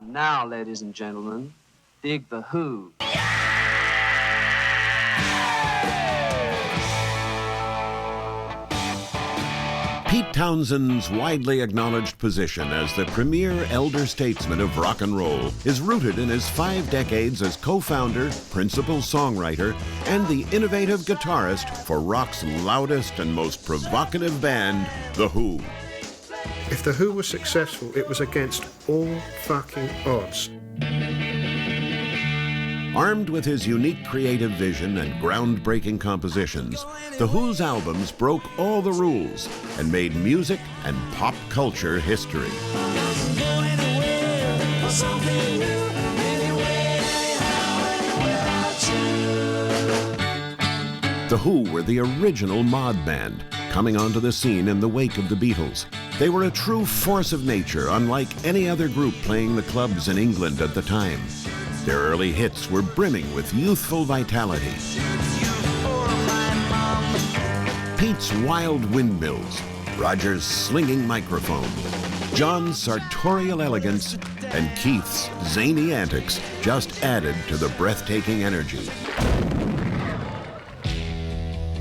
Now, ladies and gentlemen, dig the Who. Pete Townsend's widely acknowledged position as the premier elder statesman of rock and roll is rooted in his 5 decades as co-founder, principal songwriter, and the innovative guitarist for rock's loudest and most provocative band, The Who. If The Who was successful, it was against all fucking odds. Armed with his unique creative vision and groundbreaking compositions, The Who's albums broke all the rules and made music and pop culture history. The Who were the original mod band, coming onto the scene in the wake of the Beatles. They were a true force of nature, unlike any other group playing the clubs in England at the time. Their early hits were brimming with youthful vitality. Pete's wild windmills, Roger's slinging microphone, John's sartorial elegance, and Keith's zany antics just added to the breathtaking energy.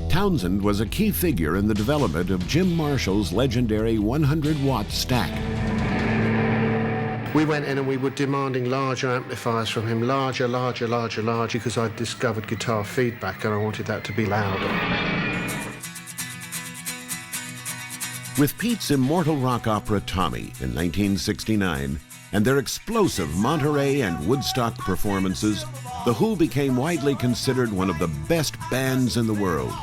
Townsend was a key figure in the development of Jim Marshall's legendary 100-watt stack. We went in and we were demanding larger amplifiers from him, larger, because I'd discovered guitar feedback and I wanted that to be louder. With Pete's immortal rock opera Tommy in 1969 and their explosive Monterey and Woodstock performances, The Who became widely considered one of the best bands in the world.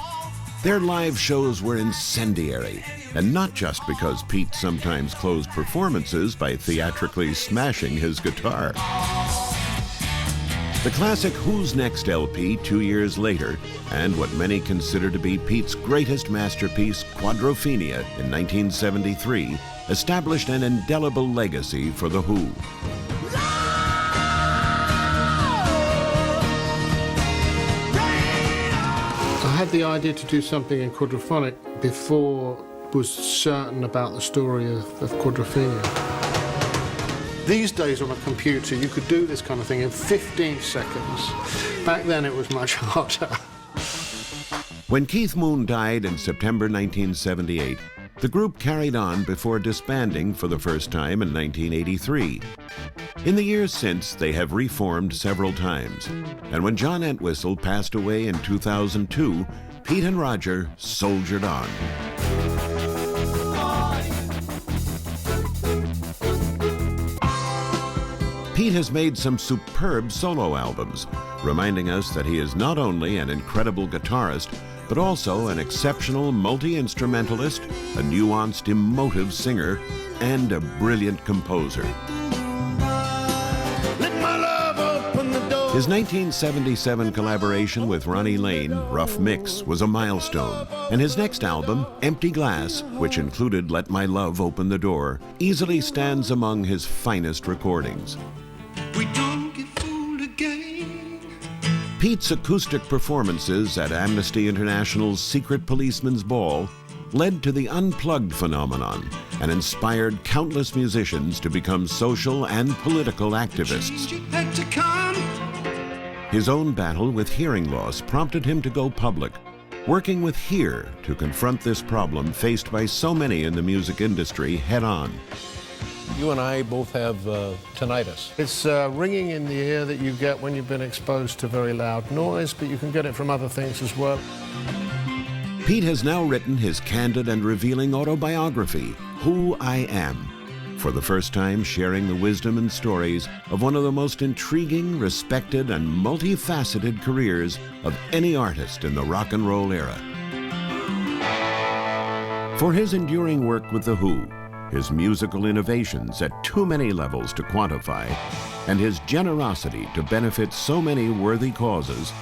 Their live shows were incendiary, and not just because Pete sometimes closed performances by theatrically smashing his guitar. The classic Who's Next LP 2 years later, and what many consider to be Pete's greatest masterpiece, Quadrophenia, in 1973, established an indelible legacy for The Who. I had the idea to do something in quadraphonic before I was certain about the story of Quadrophenia. These days on a computer, you could do this kind of thing in 15 seconds. Back then, it was much harder. When Keith Moon died in September 1978, the group carried on before disbanding for the first time in 1983. In the years since, they have reformed several times. And when John Entwistle passed away in 2002, Pete and Roger soldiered on. Pete has made some superb solo albums, reminding us that he is not only an incredible guitarist, but also an exceptional multi-instrumentalist, a nuanced, emotive singer, and a brilliant composer. His 1977 collaboration with Ronnie Lane, Rough Mix, was a milestone, and his next album, Empty Glass, which included Let My Love Open the Door, easily stands among his finest recordings. We don't get fooled again. Pete's acoustic performances at Amnesty International's Secret Policeman's Ball led to the Unplugged phenomenon and inspired countless musicians to become social and political activists. His own battle with hearing loss prompted him to go public, working with Hear to confront this problem faced by so many in the music industry head-on. You and I both have tinnitus. It's ringing in the ear that you get when you've been exposed to very loud noise, but you can get it from other things as well. Pete has now written his candid and revealing autobiography, Who I Am, for the first time sharing the wisdom and stories of one of the most intriguing, respected, and multifaceted careers of any artist in the rock and roll era. For his enduring work with The Who, his musical innovations at too many levels to quantify, and his generosity to benefit so many worthy causes,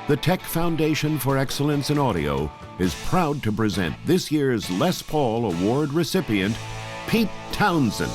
the TEC Foundation for Excellence in Audio is proud to present this year's Les Paul Award recipient, Pete Townsend.